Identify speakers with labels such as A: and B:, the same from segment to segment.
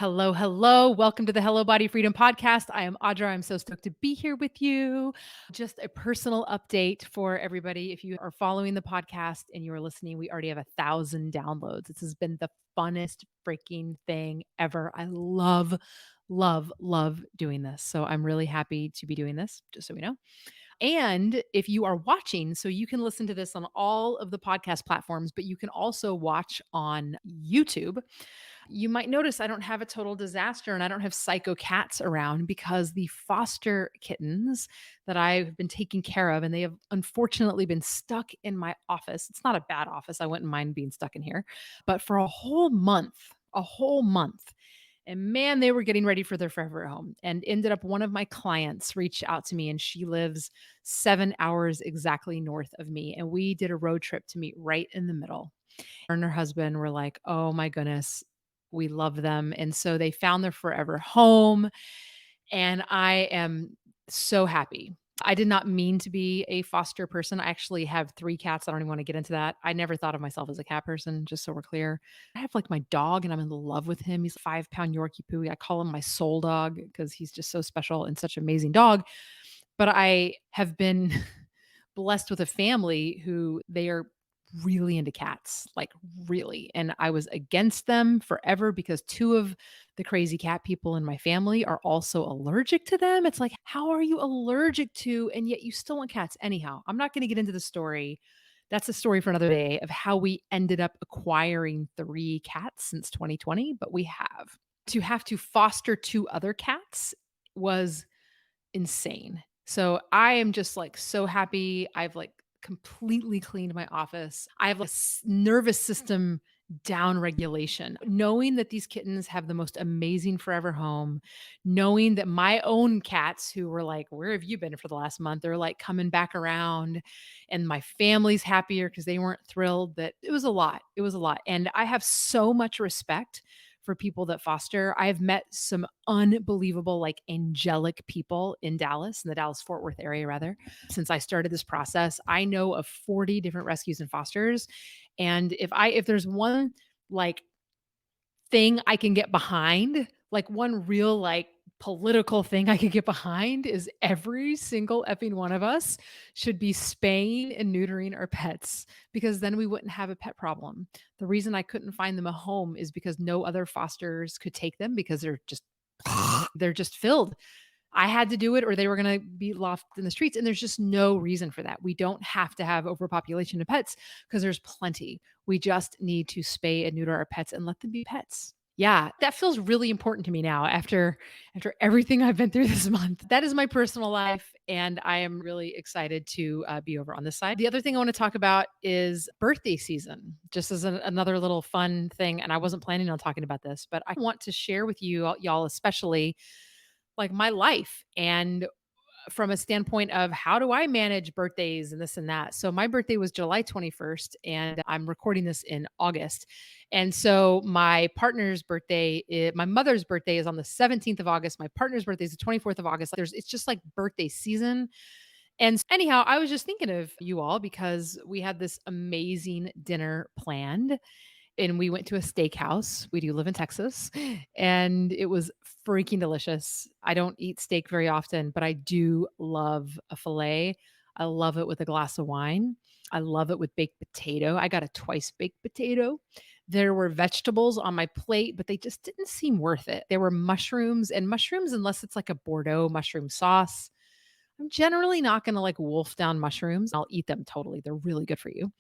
A: Hello, hello. Welcome to the Hello Body Freedom Podcast. I am Audra. I'm so stoked to be here with you. Just a personal update for everybody. If you are following the podcast and you are listening, we already have 1,000 downloads. This has been the funnest freaking thing ever. I love doing this. So I'm really happy to be doing this, just so we know. And if you are watching, so you can listen to this on all of the podcast platforms, but you can also watch on YouTube. You might notice I don't have a total disaster and I don't have psycho cats around because the foster kittens that I've been taking care of, and they have unfortunately been stuck in my office. It's not a bad office. I wouldn't mind being stuck in here, but for a whole month. And man, they were getting ready for their forever home and ended up one of my clients reached out to me and she lives 7 hours exactly north of me. And we did a road trip to meet right in the middle. Her and her husband were like, oh my goodness, we love them. And so they found their forever home. And I am so happy. I did not mean to be a foster person. I actually have 3 cats. I don't even want to get into that. I never thought of myself as a cat person, just so we're clear. I have like my dog and I'm in love with him. He's a 5-pound Yorkie Poo. I call him my soul dog because he's just so special and such an amazing dog. But I have been blessed with a family who they are really into cats, like really. And I was against them forever because 2 of the crazy cat people in my family are also allergic to them. It's like, how are you allergic to, and yet you still want cats? Anyhow, I'm not going to get into the story. That's a story for another day of how we ended up acquiring 3 cats since 2020, but we have. To have to foster 2 other cats was insane. So I am just like so happy. I've like completely cleaned my office. I have like nervous system down regulation, knowing that these kittens have the most amazing forever home, knowing that my own cats who were like, where have you been for the last month? They're like coming back around and my family's happier because they weren't thrilled. That it was a lot. It was a lot. And I have so much respect for people that foster. I have met some unbelievable, like angelic people in Dallas, in the Dallas Fort Worth area, rather. Since I started this process, I know of 40 different rescues and fosters. And if there's one like thing I can get behind, like one real like political thing I could get behind is every single effing one of us should be spaying and neutering our pets because then we wouldn't have a pet problem. The reason I couldn't find them a home is because no other fosters could take them because they're just filled. I had to do it or they were going to be lost in the streets. And there's just no reason for that. We don't have to have overpopulation of pets because there's plenty. We just need to spay and neuter our pets and let them be pets. Yeah, that feels really important to me now after everything I've been through this month. That is my personal life, and I am really excited to be over on this side. The other thing I want to talk about is birthday season, just as another little fun thing. And I wasn't planning on talking about this, but I want to share with you, y'all, especially like my life and from a standpoint of how do I manage birthdays and this and that. So my birthday was July 21st and I'm recording this in August. And so my mother's birthday is on the 17th of August. My partner's birthday is the 24th of August. It's just like birthday season. And anyhow, I was just thinking of you all because we had this amazing dinner planned and we went to a steakhouse. We do live in Texas, and it was freaking delicious. I don't eat steak very often, but I do love a filet. I love it with a glass of wine. I love it with baked potato. I got a twice baked potato. There were vegetables on my plate, but they just didn't seem worth it. There were mushrooms, and mushrooms, unless it's like a Bordeaux mushroom sauce, I'm generally not going to like wolf down mushrooms. I'll eat them totally. They're really good for you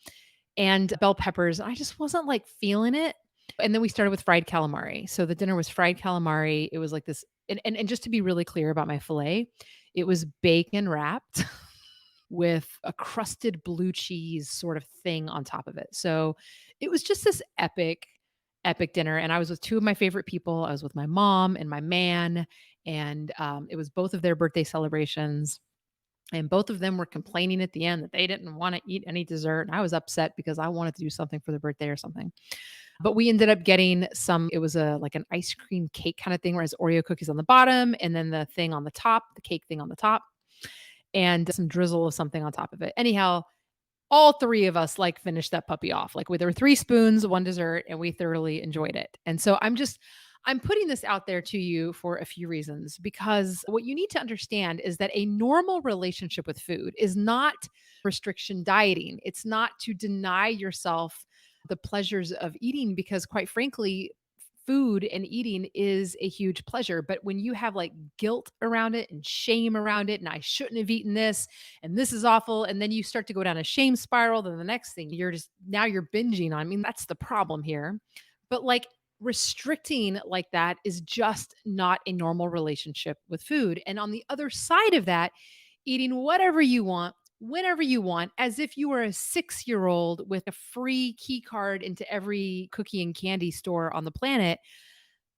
A: and bell peppers. I just wasn't like feeling it. And then we started with fried calamari. So the dinner was fried calamari. It was like this, and just to be really clear about my filet, it was bacon wrapped with a crusted blue cheese sort of thing on top of it. So it was just this epic dinner. And I was with 2 of my favorite people. I was with my mom and my man, and it was both of their birthday celebrations. And both of them were complaining at the end that they didn't want to eat any dessert. And I was upset because I wanted to do something for their birthday or something. But we ended up getting it was like an ice cream cake kind of thing where it has Oreo cookies on the bottom and then the thing on the top, the cake thing on the top, and some drizzle of something on top of it. Anyhow, all 3 of us like finished that puppy off. Like there were 3 spoons, 1 dessert, and we thoroughly enjoyed it. And so I'm putting this out there to you for a few reasons because what you need to understand is that a normal relationship with food is not restriction dieting. It's not to deny yourself the pleasures of eating because, quite frankly, food and eating is a huge pleasure. But when you have like guilt around it and shame around it, and I shouldn't have eaten this, and this is awful, and then you start to go down a shame spiral, then the next thing you're just now you're binging on. I mean, that's the problem here. But like restricting like that is just not a normal relationship with food. And on the other side of that, eating whatever you want, whenever you want, as if you were a 6-year old with a free key card into every cookie and candy store on the planet,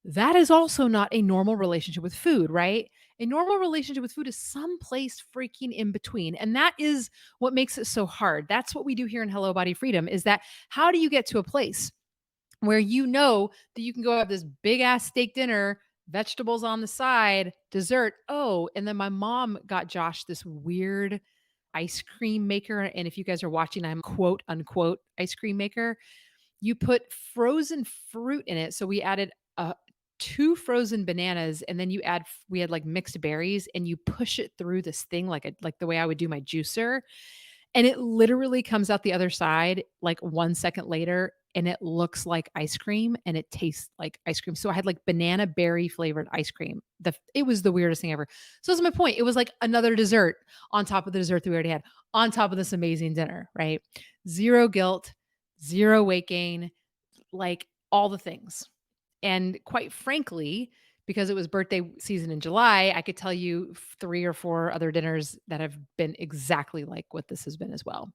A: that is also not a normal relationship with food, right? A normal relationship with food is someplace freaking in between. And that is what makes it so hard. That's what we do here in Hello Body Freedom is that how do you get to a place where you know that you can go have this big ass steak dinner, vegetables on the side, dessert. Oh, and then my mom got Josh this weird ice cream maker. And if you guys are watching, I'm quote unquote ice cream maker. You put frozen fruit in it. So we added two frozen bananas, and then we had like mixed berries, and you push it through this thing like the way I would do my juicer, and it literally comes out the other side like 1 second later and it looks like ice cream and it tastes like ice cream. So I had like banana berry flavored ice cream. It was the weirdest thing ever. So that's my point. It was like another dessert on top of the dessert that we already had, on top of this amazing dinner, right? Zero guilt, zero weight gain, like all the things. And quite frankly, because it was birthday season in July, I could tell you 3 or 4 other dinners that have been exactly like what this has been as well.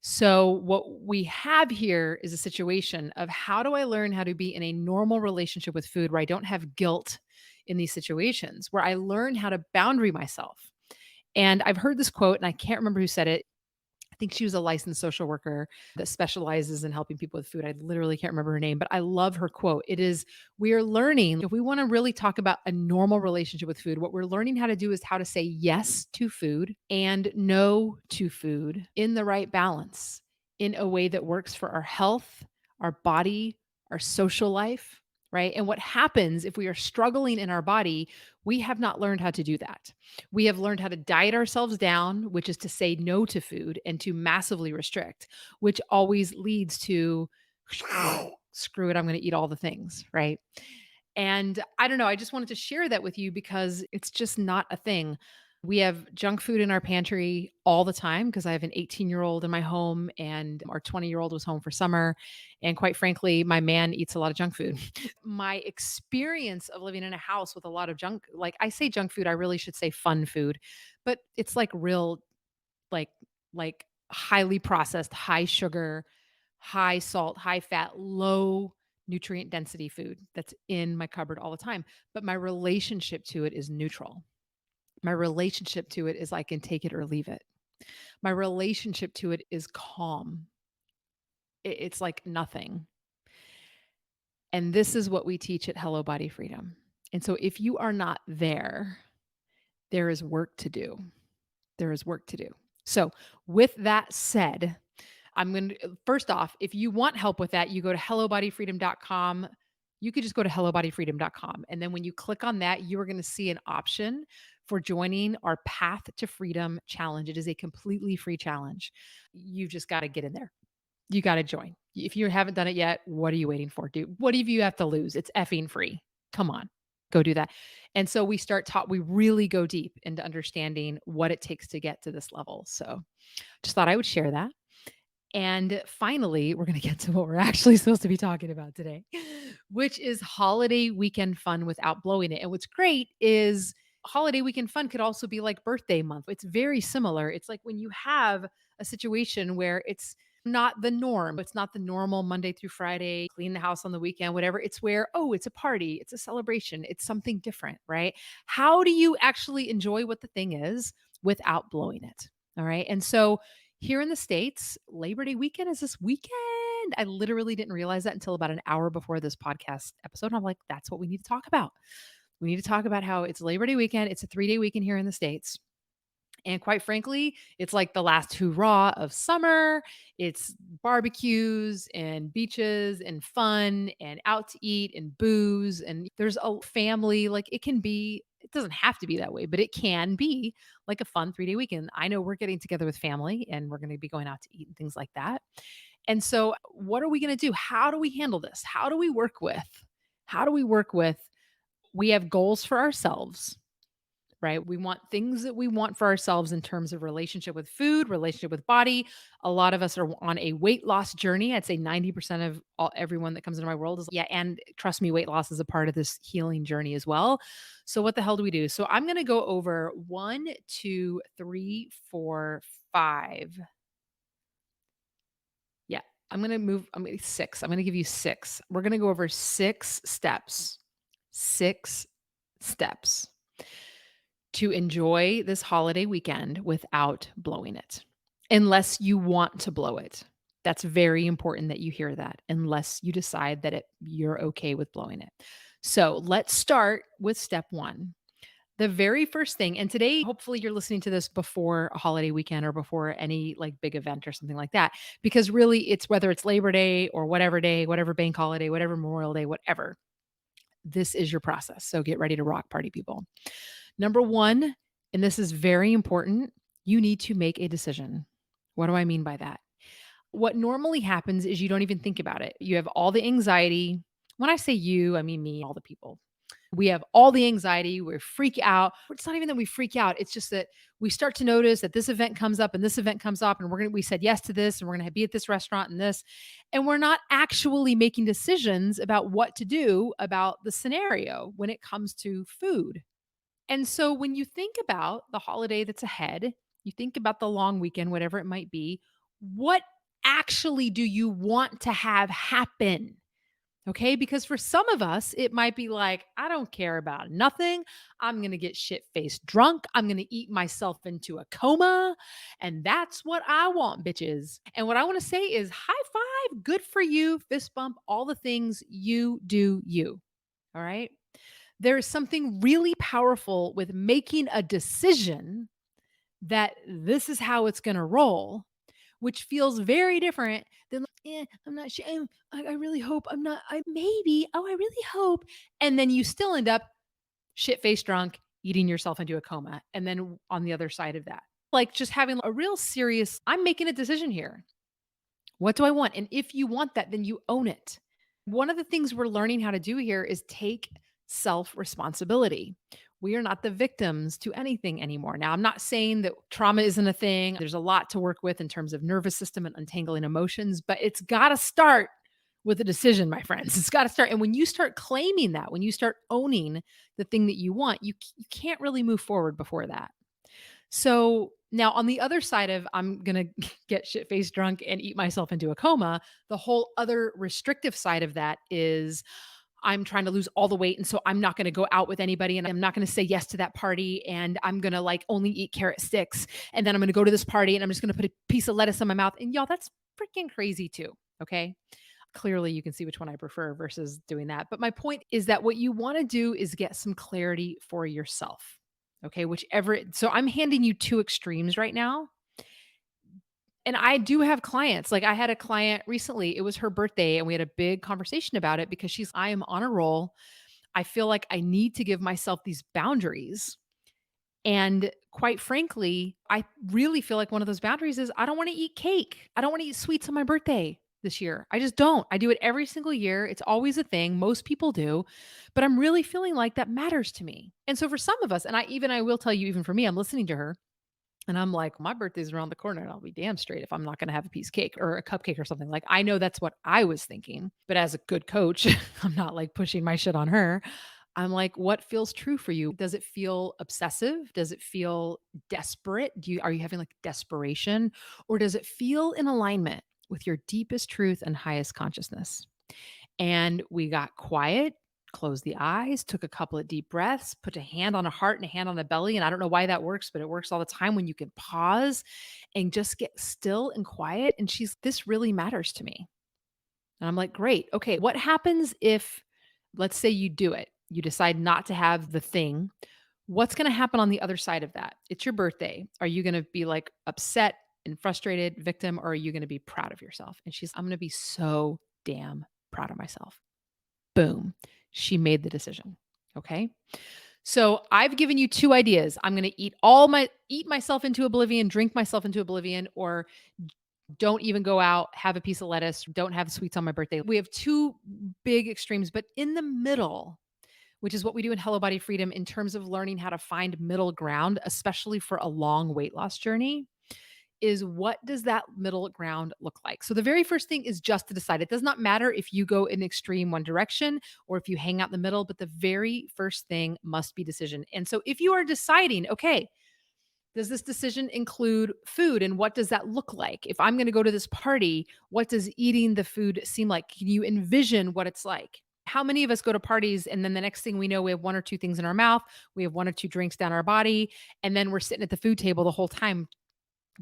A: So, what we have here is a situation of how do I learn how to be in a normal relationship with food where I don't have guilt in these situations, where I learn how to boundary myself. And I've heard this quote, and I can't remember who said it. I think she was a licensed social worker that specializes in helping people with food. I literally can't remember her name, but I love her quote. It is, we are learning, if we want to really talk about a normal relationship with food, what we're learning how to do is how to say yes to food and no to food in the right balance, in a way that works for our health, our body, our social life, right? And what happens if we are struggling in our body, we have not learned how to do that. We have learned how to diet ourselves down, which is to say no to food and to massively restrict, which always leads to screw it, I'm going to eat all the things, right? And I don't know, I just wanted to share that with you because it's just not a thing. We have junk food in our pantry all the time because I have an 18-year-old in my home and our 20-year-old was home for summer. And quite frankly, my man eats a lot of junk food. My experience of living in a house with a lot of junk, like I say junk food, I really should say fun food, but it's like real, like, like highly processed, high sugar, high salt, high fat, low nutrient density food that's in my cupboard all the time. But my relationship to it is neutral. My relationship to it is I can take it or leave it. My relationship to it is calm. It's like nothing. And this is what we teach at Hello Body Freedom. And so if you are not there, there is work to do. There is work to do. So, with that said, I'm going to first off, if you want help with that, you go to hellobodyfreedom.com. You could just go to hellobodyfreedom.com. And then when you click on that, you are going to see an option for joining our Path to Freedom challenge. It is a completely free challenge. You just got to get in there. You got to join. If you haven't done it yet, what are you waiting for, dude? What do you have to lose? It's effing free. Come on, go do that. And so we really go deep into understanding what it takes to get to this level. So just thought I would share that. And finally, we're going to get to what we're actually supposed to be talking about today, which is holiday weekend fun without blowing it. And what's great is holiday weekend fun could also be like birthday month. It's very similar. It's like when you have a situation where it's not the norm. It's not the normal Monday through Friday, clean the house on the weekend, whatever. It's where, oh, it's a party, it's a celebration, it's something different, right? How do you actually enjoy what the thing is without blowing it? All right. And so here in the States, Labor Day weekend is this weekend. I literally didn't realize that until about an hour before this podcast episode. I'm like, that's what we need to talk about. We need to talk about how it's Labor Day weekend. It's a 3-day weekend here in the States. And quite frankly, it's like the last hurrah of summer. It's barbecues and beaches and fun and out to eat and booze. And there's a family. Like it can be, it doesn't have to be that way, but it can be like a fun 3-day weekend. I know we're getting together with family and we're going to be going out to eat and things like that. And so, what are we going to do? How do we handle this? How do we work with? How do we work with? We have goals for ourselves, right? We want things that we want for ourselves in terms of relationship with food, relationship with body. A lot of us are on a weight loss journey. I'd say 90% of everyone that comes into my world is, yeah. And trust me, weight loss is a part of this healing journey as well. So, what the hell do we do? So, I'm going to go over one, two, three, four, five. Yeah. I'm going to six. I'm going to give you six. We're going to go over six steps. Six steps to enjoy this holiday weekend without blowing it, unless you want to blow it. That's very important that you hear that, unless you decide that you're okay with blowing it. So let's start with step one. The very first thing, and today, hopefully, you're listening to this before a holiday weekend or before any like big event or something like that, because really it's whether it's Labor Day, whatever bank holiday, whatever Memorial Day, whatever, this is your process. So get ready to rock, party people. Number one, and this is very important, you need to make a decision. What do I mean by that? What normally happens is you don't even think about it. You have all the anxiety. When I say you, I mean me, all the people. We have all the anxiety. We freak out. It's not even that we freak out. It's just that we start to notice that this event comes up and this event comes up, and we said yes to this, and we're gonna be at this restaurant and this. And we're not actually making decisions about what to do about the scenario when it comes to food. And so when you think about the holiday that's ahead, you think about the long weekend, whatever it might be, what actually do you want to have happen? Okay. Because for some of us, it might be like, I don't care about nothing. I'm going to get shit faced drunk. I'm going to eat myself into a coma. And that's what I want, bitches. And what I want to say is high five, good for you, fist bump, all the things you do, you. All right. There's something really powerful with making a decision that this is how it's going to roll, which feels very different than, I'm not sure. I really hope I'm not, I maybe, oh, I really hope. And then you still end up shit faced drunk, eating yourself into a coma. And then on the other side of that, like just having a real serious, I'm making a decision here. What do I want? And if you want that, then you own it. One of the things we're learning how to do here is take self responsibility. We are not the victims to anything anymore. Now, I'm not saying that trauma isn't a thing. There's a lot to work with in terms of nervous system and untangling emotions, but it's got to start with a decision, my friends. It's got to start. And when you start claiming that, when you start owning the thing that you want, you can't really move forward before that. So now on the other side of I'm going to get shit faced drunk and eat myself into a coma, the whole other restrictive side of that is I'm trying to lose all the weight. And so I'm not going to go out with anybody and I'm not going to say yes to that party. And I'm going to like only eat carrot sticks. And then I'm going to go to this party and I'm just going to put a piece of lettuce in my mouth. And y'all, that's freaking crazy too. Okay. Clearly, you can see which one I prefer versus doing that. But my point is that what you want to do is get some clarity for yourself. Okay. So I'm handing you two extremes right now. And I do have clients. Like I had a client recently, it was her birthday, and we had a big conversation about it because I am on a roll. I feel like I need to give myself these boundaries. And quite frankly, I really feel like one of those boundaries is I don't want to eat cake. I don't want to eat sweets on my birthday this year. I just don't. I do it every single year. It's always a thing. Most people do. But I'm really feeling like that matters to me. And so for some of us, and I will tell you, even for me, I'm listening to her and I'm like, my birthday's around the corner and I'll be damn straight if I'm not going to have a piece of cake or a cupcake or something. Like, I know that's what I was thinking. But as a good coach, I'm not like pushing my shit on her. I'm like, what feels true for you? Does it feel obsessive? Does it feel desperate? Are you having like desperation? Or does it feel in alignment with your deepest truth and highest consciousness? And we got quiet, closed the eyes, took a couple of deep breaths, put a hand on a heart and a hand on a belly. And I don't know why that works, but it works all the time when you can pause and just get still and quiet. And this really matters to me. And I'm like, great. Okay. What happens if, let's say you do it, you decide not to have the thing. What's going to happen on the other side of that? It's your birthday. Are you going to be like upset and frustrated, victim, or are you going to be proud of yourself? And I'm going to be so damn proud of myself. Boom. She made the decision. Okay. So I've given you two ideas. I'm going to eat myself into oblivion, drink myself into oblivion, or don't even go out, have a piece of lettuce, don't have sweets on my birthday. We have two big extremes, but in the middle, which is what we do in Hello Body Freedom in terms of learning how to find middle ground, especially for a long weight loss journey, is what does that middle ground look like? So the very first thing is just to decide. It does not matter if you go in extreme one direction or if you hang out in the middle, but the very first thing must be decision. And so if you are deciding, okay, does this decision include food and what does that look like? If I'm going to go to this party, what does eating the food seem like? Can you envision what it's like? How many of us go to parties and then the next thing we know, we have one or two things in our mouth, we have one or two drinks down our body, and then we're sitting at the food table the whole time,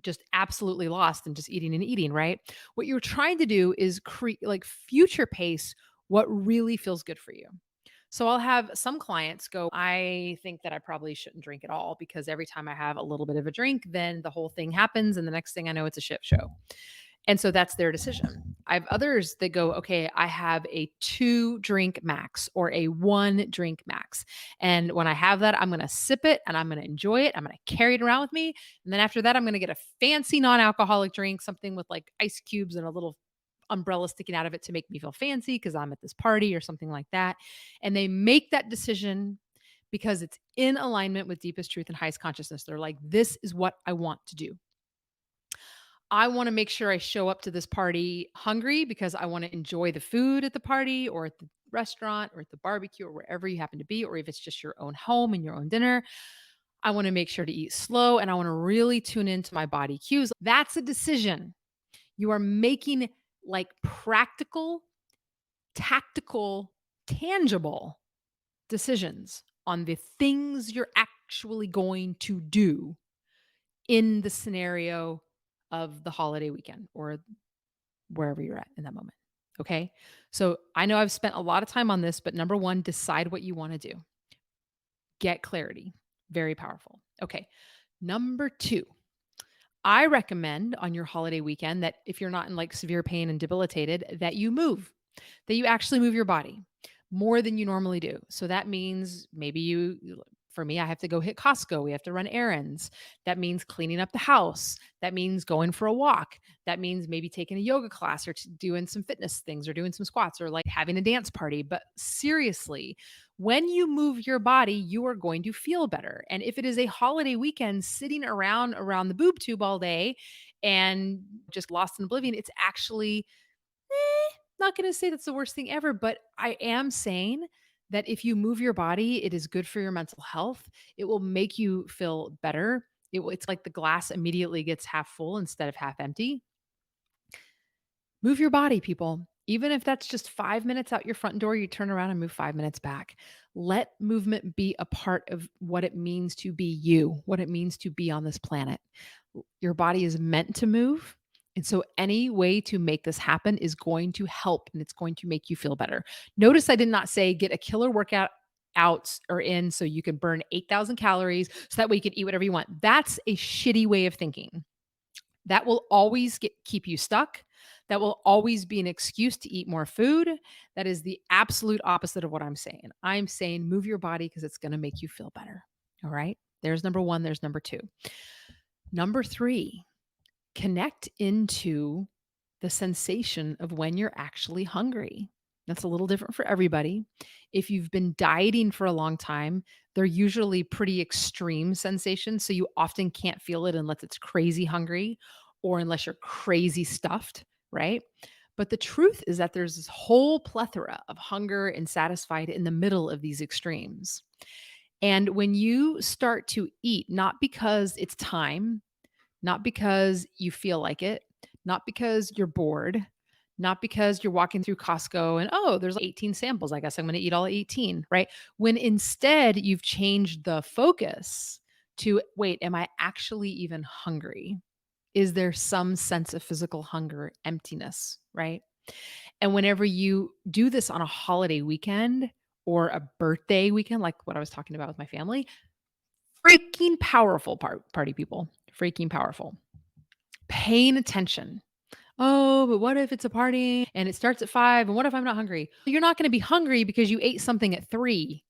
A: just absolutely lost and just eating and eating, right? What you're trying to do is create like future pace what really feels good for you. So I'll have some clients go, I think that I probably shouldn't drink at all because every time I have a little bit of a drink, then the whole thing happens. And the next thing I know, it's a shit show. And so that's their decision. I have others that go, okay, I have a 2 drink max or a 1 drink max. And when I have that, I'm going to sip it and I'm going to enjoy it. I'm going to carry it around with me. And then after that, I'm going to get a fancy non alcoholic drink, something with like ice cubes and a little umbrella sticking out of it to make me feel fancy because I'm at this party or something like that. And they make that decision because it's in alignment with deepest truth and highest consciousness. They're like, this is what I want to do. I want to make sure I show up to this party hungry because I want to enjoy the food at the party or at the restaurant or at the barbecue or wherever you happen to be, or if it's just your own home and your own dinner. I want to make sure to eat slow and I want to really tune into my body cues. That's a decision. You are making like practical, tactical, tangible decisions on the things you're actually going to do in the scenario of the holiday weekend or wherever you're at in that moment. Okay. So I know I've spent a lot of time on this, but number one, decide what you want to do. Get clarity. Very powerful. Okay. Number two, I recommend on your holiday weekend that if you're not in like severe pain and debilitated, that you move, that you actually move your body more than you normally do. So that means maybe for me, I have to go hit Costco. We have to run errands. That means cleaning up the house. That means going for a walk. That means maybe taking a yoga class or doing some fitness things or doing some squats or like having a dance party. But seriously, when you move your body, you are going to feel better. And if it is a holiday weekend sitting around the boob tube all day and just lost in oblivion, it's actually not going to say that's the worst thing ever, but I am saying that if you move your body, it is good for your mental health. It will make you feel better. It's like the glass immediately gets half full instead of half empty. Move your body, people. Even if that's just 5 minutes out your front door, you turn around and move 5 minutes back. Let movement be a part of what it means to be you, what it means to be on this planet. Your body is meant to move. And so, any way to make this happen is going to help and it's going to make you feel better. Notice I did not say get a killer workout out or in so you can burn 8,000 calories so that way you can eat whatever you want. That's a shitty way of thinking. That will always keep you stuck. That will always be an excuse to eat more food. That is the absolute opposite of what I'm saying. I'm saying move your body because it's going to make you feel better. All right. There's number one. There's number two. Number three, connect into the sensation of when you're actually hungry. That's a little different for everybody. If you've been dieting for a long time, they're usually pretty extreme sensations. So you often can't feel it unless it's crazy hungry or unless you're crazy stuffed, right? But the truth is that there's this whole plethora of hunger and satisfied in the middle of these extremes. And when you start to eat, not because it's time, not because you feel like it, not because you're bored, not because you're walking through Costco and, oh, there's 18 samples. I guess I'm going to eat all 18, right? When instead you've changed the focus to, wait, am I actually even hungry? Is there some sense of physical hunger, emptiness, right? And whenever you do this on a holiday weekend or a birthday weekend, like what I was talking about with my family, freaking powerful party people, freaking powerful. Paying attention. Oh, but what if it's a party and it starts at 5 and what if I'm not hungry? You're not gonna be hungry because you ate something at 3.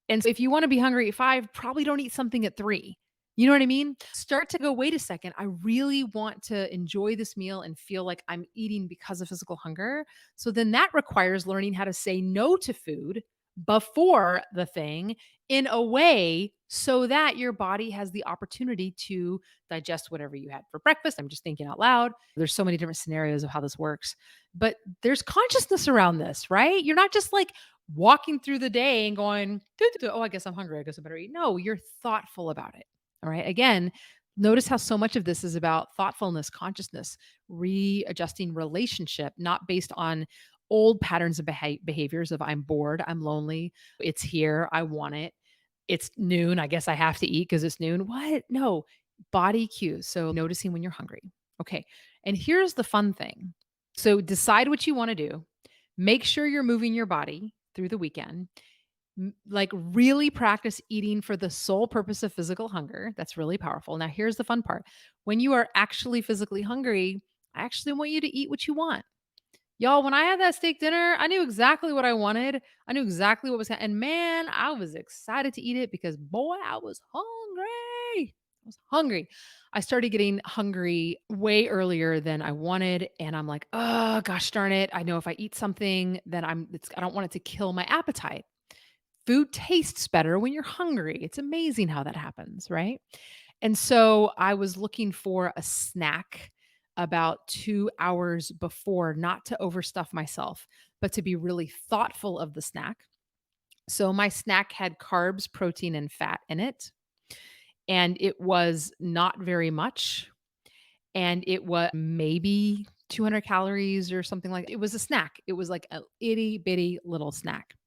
A: And so if you wanna be hungry at 5, probably don't eat something at 3. You know what I mean? Start to go, "Wait a second, I really want to enjoy this meal and feel like I'm eating because of physical hunger." So then that requires learning how to say no to food before the thing in a way so that your body has the opportunity to digest whatever you had for breakfast. I'm just thinking out loud. There's so many different scenarios of how this works, but there's consciousness around this, right? You're not just like walking through the day and going, "Doo, doo, doo. Oh, I guess I'm hungry. I guess I better eat." No, you're thoughtful about it. All right. Again, notice how so much of this is about thoughtfulness, consciousness, readjusting relationship, not based on old patterns of behaviors of I'm bored, I'm lonely, it's here, I want it. It's noon, I guess I have to eat because it's noon. What? No, body cues. So noticing when you're hungry. Okay. And here's the fun thing. So decide what you want to do. Make sure you're moving your body through the weekend. Like really practice eating for the sole purpose of physical hunger. That's really powerful. Now, here's the fun part. When you are actually physically hungry, I actually want you to eat what you want. Y'all, when I had that steak dinner, I knew exactly what I wanted. I knew exactly what was and man, I was excited to eat it because boy, I was hungry. I was hungry. I started getting hungry way earlier than I wanted and I'm like, "Oh, gosh darn it. I know if I eat something, then I don't want it to kill my appetite." Food tastes better when you're hungry. It's amazing how that happens, right? And so I was looking for a snack about 2 hours before, not to overstuff myself, but to be really thoughtful of the snack. So my snack had carbs, protein, and fat in it, and it was not very much, and it was maybe 200 calories or something like it was a snack. It was like a itty bitty little snack.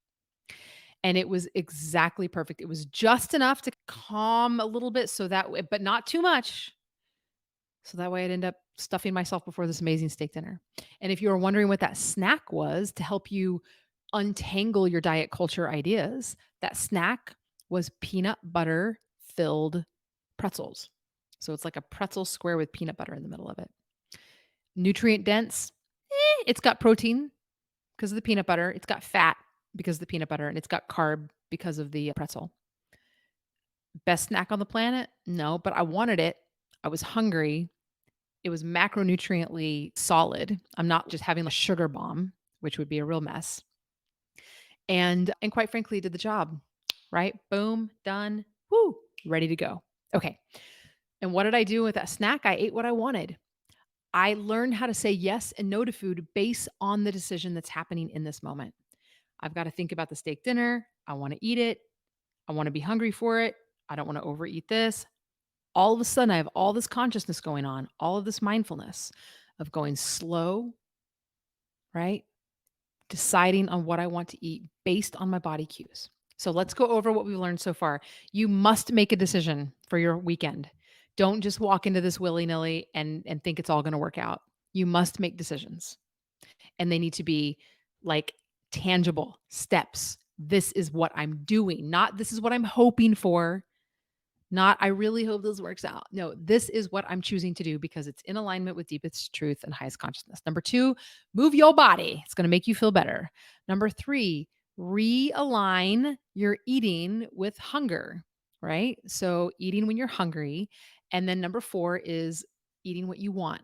A: And it was exactly perfect. It was just enough to calm a little bit so that way, but not too much. So that way I'd end up stuffing myself before this amazing steak dinner. And if you were wondering what that snack was to help you untangle your diet culture ideas, that snack was peanut butter filled pretzels. So it's like a pretzel square with peanut butter in the middle of it. Nutrient dense, it's got protein because of the peanut butter, it's got fat because of the peanut butter, and it's got carb because of the pretzel. Best snack on the planet? No, but I wanted it. I was hungry. It was macronutriently solid. I'm not just having a sugar bomb, which would be a real mess. And quite frankly, it did the job. Right? Boom, done. Woo, ready to go. Okay. And what did I do with that snack? I ate what I wanted. I learned how to say yes and no to food based on the decision that's happening in this moment. I've got to think about the steak dinner. I want to eat it. I want to be hungry for it. I don't want to overeat this. All of a sudden, I have all this consciousness going on, all of this mindfulness of going slow, right? Deciding on what I want to eat based on my body cues. So let's go over what we've learned so far. You must make a decision for your weekend. Don't just walk into this willy-nilly and think it's all going to work out. You must make decisions and they need to be like tangible steps. This is what I'm doing, not this is what I'm hoping for. Not, I really hope this works out. No, this is what I'm choosing to do because it's in alignment with deepest truth and highest consciousness. Number 2, move your body. It's going to make you feel better. Number 3, realign your eating with hunger, right? So eating when you're hungry. And then number 4 is eating what you want.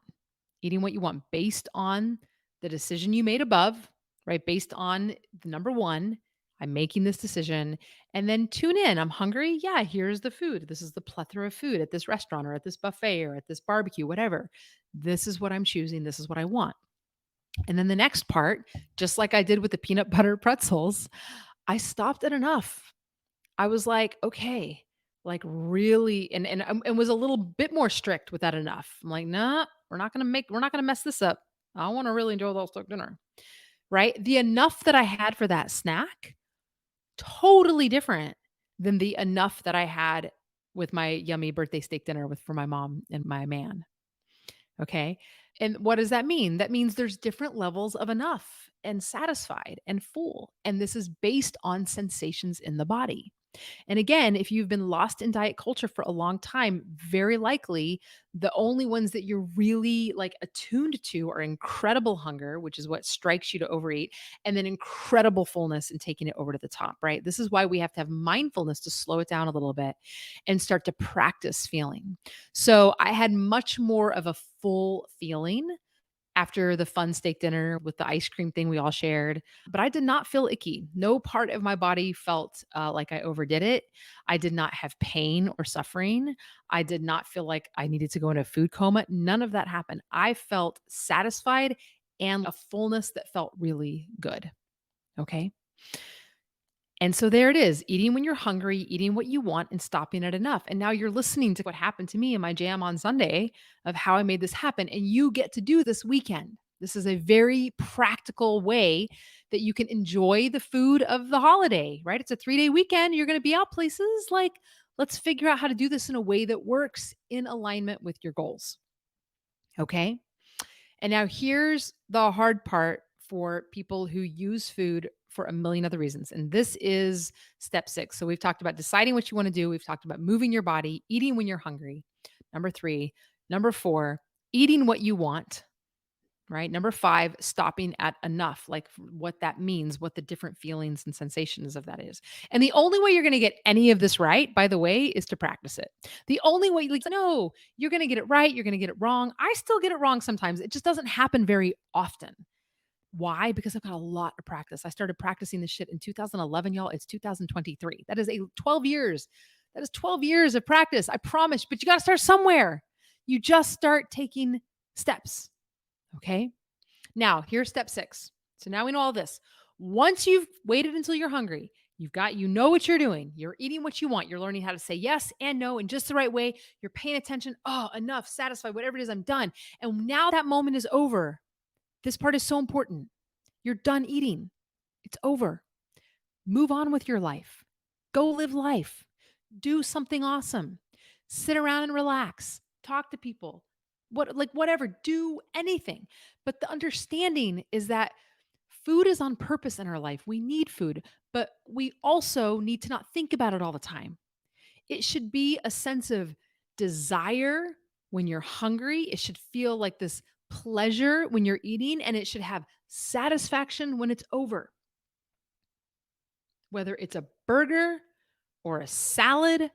A: Eating what you want based on the decision you made above, right? Based on the number 1, I'm making this decision and then tune in. I'm hungry. Yeah, here's the food. This is the plethora of food at this restaurant or at this buffet or at this barbecue, whatever. This is what I'm choosing. This is what I want. And then the next part, just like I did with the peanut butter pretzels, I stopped at enough. I was like, okay, like really, and was a little bit more strict with that enough. I'm like, nah, we're not gonna mess this up. I want to really enjoy that steak dinner. Right. The enough that I had for that snack totally different than the enough that I had with my yummy birthday steak dinner with for my mom and my man, okay? And what does that mean? That means there's different levels of enough and satisfied and full, and this is based on sensations in the body. And again, if you've been lost in diet culture for a long time, very likely the only ones that you're really like attuned to are incredible hunger, which is what strikes you to overeat, and then incredible fullness and taking it over to the top, right? This is why we have to have mindfulness to slow it down a little bit and start to practice feeling. So I had much more of a full feeling after the fun steak dinner with the ice cream thing we all shared. But I did not feel icky. No part of my body felt like I overdid it. I did not have pain or suffering. I did not feel like I needed to go into a food coma. None of that happened. I felt satisfied and a fullness that felt really good. Okay. And so there it is, eating when you're hungry, eating what you want, and stopping at enough. And now you're listening to what happened to me in my jam on Sunday of how I made this happen. And you get to do this weekend. This is a very practical way that you can enjoy the food of the holiday, right? It's a 3-day weekend. You're going to be out places. Like, let's figure out how to do this in a way that works in alignment with your goals. Okay. And now here's the hard part for people who use food for a million other reasons. And this is step 6. So we've talked about deciding what you want to do. We've talked about moving your body, eating when you're hungry. Number 3. Number 4, eating what you want, right? Number 5, stopping at enough, like what that means, what the different feelings and sensations of that is. And the only way you're going to get any of this right, by the way, is to practice it. The only way, like, no, you're going to get it right, you're going to get it wrong. I still get it wrong sometimes. It just doesn't happen very often. Why? Because I've got a lot of practice. I started practicing this shit in 2011, y'all. It's 2023. That is a 12 years. That is 12 years of practice. I promise, but you got to start somewhere. You just start taking steps. Okay. Now, here's step 6. So now we know all this. Once you've waited until you're hungry, you know what you're doing. You're eating what you want. You're learning how to say yes and no in just the right way. You're paying attention. Oh, enough, satisfied, whatever it is, I'm done. And now that moment is over. This part is so important. You're done eating. It's over. Move on with your life. Go live life. Do something awesome. Sit around and relax. Talk to people. Whatever, do anything. But the understanding is that food is on purpose in our life. We need food, but we also need to not think about it all the time. It should be a sense of desire when you're hungry. It should feel like this pleasure when you're eating, and it should have satisfaction when it's over. Whether it's a burger or a salad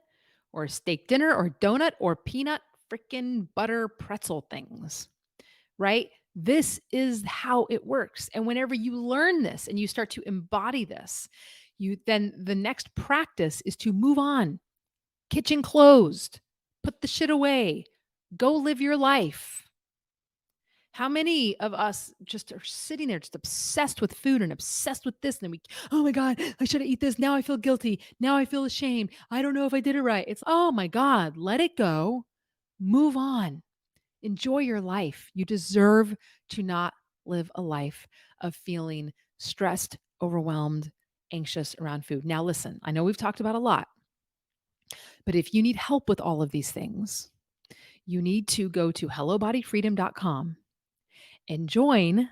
A: or a steak dinner or donut or peanut freaking butter pretzel things, right? This is how it works. And whenever you learn this and you start to embody this, then the next practice is to move on. Kitchen closed. Put the shit away. Go live your life. How many of us just are sitting there just obsessed with food and obsessed with this? And then oh my God, I should have eat this. Now I feel guilty. Now I feel ashamed. I don't know if I did it right. It's, oh my God, let it go. Move on. Enjoy your life. You deserve to not live a life of feeling stressed, overwhelmed, anxious around food. Now, listen, I know we've talked about a lot, but if you need help with all of these things, you need to go to hellobodyfreedom.com and join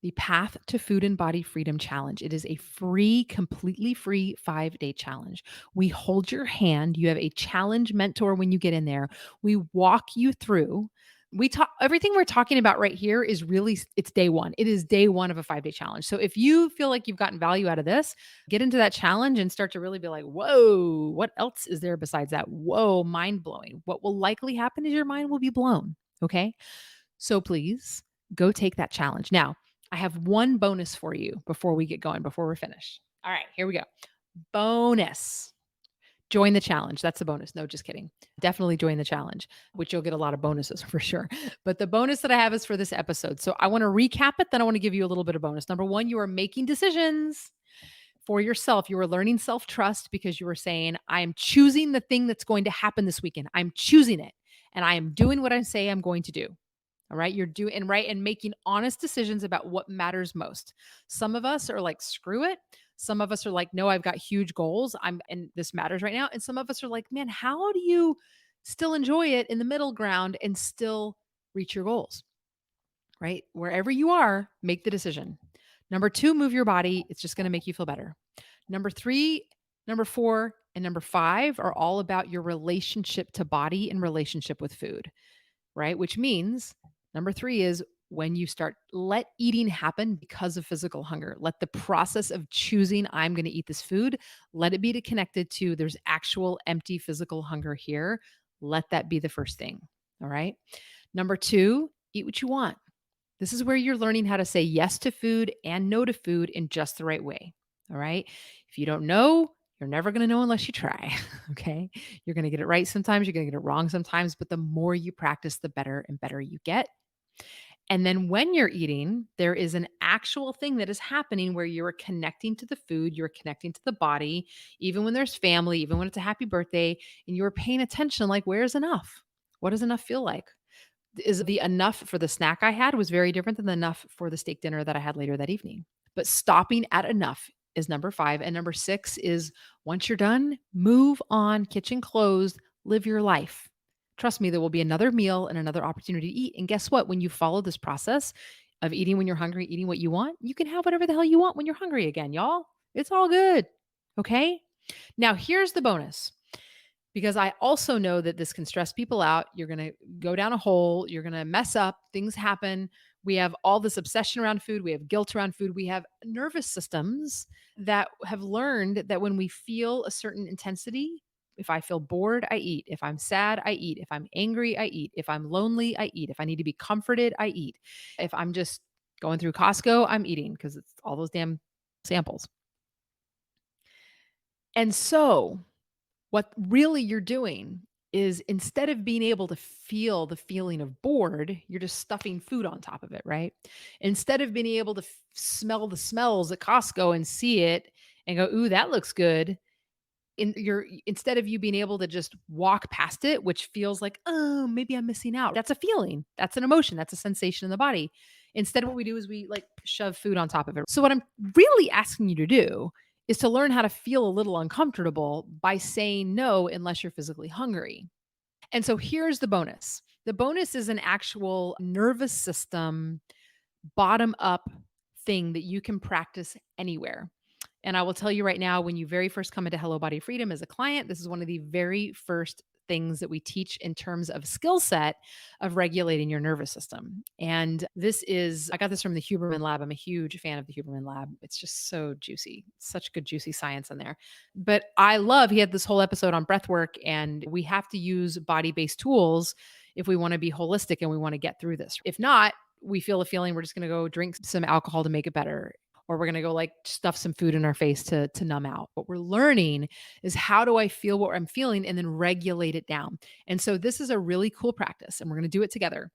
A: the Path to Food and Body Freedom Challenge. It is a free, completely free 5-day challenge. We hold your hand. You have a challenge mentor when you get in there. We walk you through. We talk everything we're talking about right here is really it's day 1. It is day 1 of a 5-day challenge. So if you feel like you've gotten value out of this, get into that challenge and start to really be like, "Whoa, what else is there besides that?" Whoa, mind-blowing. What will likely happen is your mind will be blown, okay? So please go take that challenge. Now, I have one bonus for you before we get going, before we're finished. All right, here we go. Bonus. Join the challenge. That's the bonus. No, just kidding. Definitely join the challenge, which you'll get a lot of bonuses for sure. But the bonus that I have is for this episode. So I want to recap it, then I want to give you a little bit of bonus. Number 1, you are making decisions for yourself. You are learning self-trust because you are saying, I am choosing the thing that's going to happen this weekend. I'm choosing it. And I am doing what I say I'm going to do. All right. You're doing right and making honest decisions about what matters most. Some of us are like, screw it. Some of us are like, no, I've got huge goals. And this matters right now. And some of us are like, man, how do you still enjoy it in the middle ground and still reach your goals? Right. Wherever you are, make the decision. Number 2, move your body. It's just going to make you feel better. Number 3, Number 4 and number 5 are all about your relationship to body and relationship with food, right? Which means number 3 is when you start, let eating happen because of physical hunger. Let the process of choosing, I'm going to eat this food, let it be connected to there's actual empty physical hunger here. Let that be the first thing. All right. Number 2, eat what you want. This is where you're learning how to say yes to food and no to food in just the right way. All right. If you don't know, you're never going to know unless you try. Okay. You're going to get it right sometimes, you're going to get it wrong sometimes, but the more you practice, the better and better you get. And then when you're eating, there is an actual thing that is happening where you're connecting to the food, you're connecting to the body, even when there's family, even when it's a happy birthday, and you're paying attention like, where's enough? What does enough feel like? Is the enough for the snack I had was very different than the enough for the steak dinner that I had later that evening. But stopping at enough is number 5. And number 6 is once you're done, move on, kitchen closed, live your life. Trust me, there will be another meal and another opportunity to eat. And guess what? When you follow this process of eating when you're hungry, eating what you want, you can have whatever the hell you want when you're hungry again, y'all. It's all good. Okay. Now, here's the bonus because I also know that this can stress people out. You're going to go down a hole, you're going to mess up, things happen. We have all this obsession around food, we have guilt around food, we have nervous systems that have learned that when we feel a certain intensity, if I feel bored, I eat. If I'm sad, I eat. If I'm angry, I eat. If I'm lonely, I eat. If I need to be comforted, I eat. If I'm just going through Costco, I'm eating because it's all those damn samples. And so, what really you're doing is instead of being able to feel the feeling of bored, you're just stuffing food on top of it, right? Instead of being able to smell the smells at Costco and see it and go, "Ooh, that looks good." Instead of you being able to just walk past it, which feels like, "Oh, maybe I'm missing out." That's a feeling. That's an emotion. That's a sensation in the body. Instead, what we do is we like shove food on top of it. So what I'm really asking you to do is to learn how to feel a little uncomfortable by saying no unless you're physically hungry. And so here's the bonus. The bonus is an actual nervous system bottom up thing that you can practice anywhere. And I will tell you right now, when you very first come into Hello Body Freedom as a client, this is one of the very first things that we teach in terms of skill set of regulating your nervous system. And this is, I got this from the Huberman Lab. I'm a huge fan of the Huberman Lab. It's just so juicy, such good, juicy science in there. But I love, he had this whole episode on breath work, and we have to use body based tools if we want to be holistic and we want to get through this. If not, we feel a feeling we're just going to go drink some alcohol to make it better, or we're going to go like stuff some food in our face to numb out. What we're learning is how do I feel what I'm feeling and then regulate it down. And so this is a really cool practice and we're going to do it together.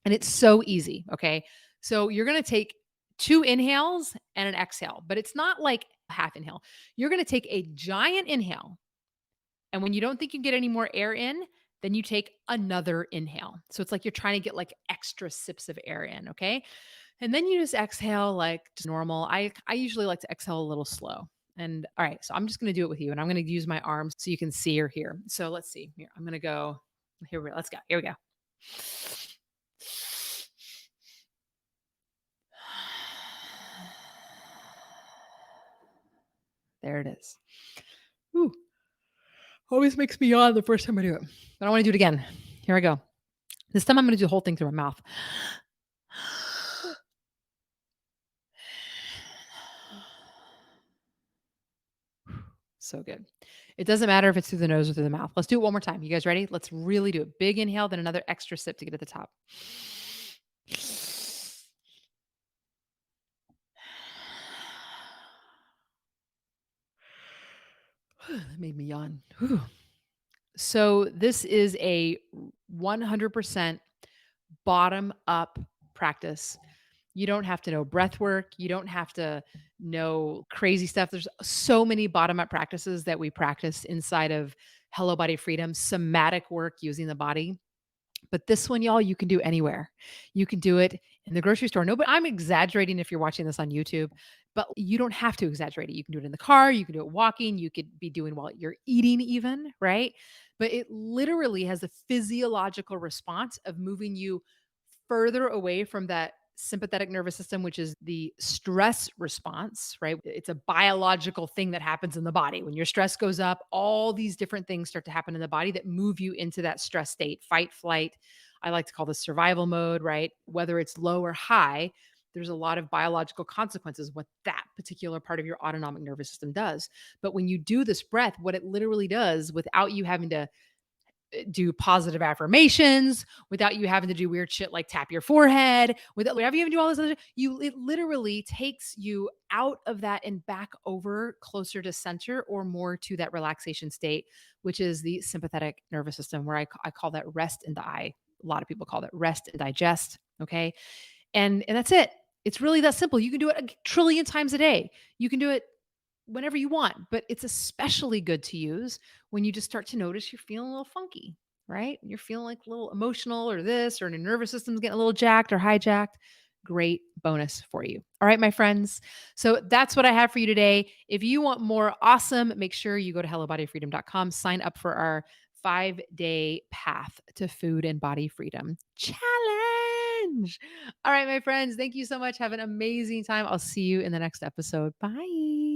A: And it's so easy, okay? So you're going to take 2 inhales and an exhale, but it's not like a half inhale. You're going to take a giant inhale, and when you don't think you get any more air in, then you take another inhale. So it's like you're trying to get like extra sips of air in, okay? And then you just exhale like just normal. I usually like to exhale a little slow. And all right, so I'm just going to do it with you, and I'm going to use my arms so you can see or hear. So let's see. Here, I'm going to go. Let's go. Here we go. There it is. Ooh, always makes me yawn the first time I do it. But I want to do it again. Here I go. This time I'm going to do the whole thing through my mouth. So good. It doesn't matter if it's through the nose or through the mouth. Let's do it one more time. You guys ready? Let's really do it. Big inhale, then another extra sip to get to the top. That made me yawn. Whew. So, this is a 100% bottom up practice. You don't have to know breath work. You don't have to know crazy stuff. There's so many bottom up practices that we practice inside of Hello Body Freedom, somatic work using the body. But this one, y'all, you can do anywhere. You can do it in the grocery store. No, but I'm exaggerating if you're watching this on YouTube, but you don't have to exaggerate it. You can do it in the car, you can do it walking, you could be doing while you're eating, even, right? But it literally has a physiological response of moving you further away from that sympathetic nervous system, which is the stress response, right? It's a biological thing that happens in the body. When your stress goes up, all these different things start to happen in the body that move you into that stress state, fight, flight. I like to call this survival mode, right? Whether it's low or high, there's a lot of biological consequences what that particular part of your autonomic nervous system does. But when you do this breath, what it literally does without you having to do positive affirmations, without you having to do weird shit like tap your forehead, without whatever you even do all this other, you it literally takes you out of that and back over closer to center or more to that relaxation state, which is the sympathetic nervous system, where I call that rest and die. A lot of people call that rest and digest. Okay. And that's it. It's really that simple. You can do it a trillion times a day. You can do it whenever you want, but it's especially good to use when you just start to notice you're feeling a little funky, right? You're feeling like a little emotional or this, or your nervous system's getting a little jacked or hijacked. Great bonus for you. All right, my friends. So that's what I have for you today. If you want more awesome, make sure you go to hellobodyfreedom.com, sign up for our 5-day path to food and body freedom challenge. All right, my friends, thank you so much. Have an amazing time. I'll see you in the next episode. Bye.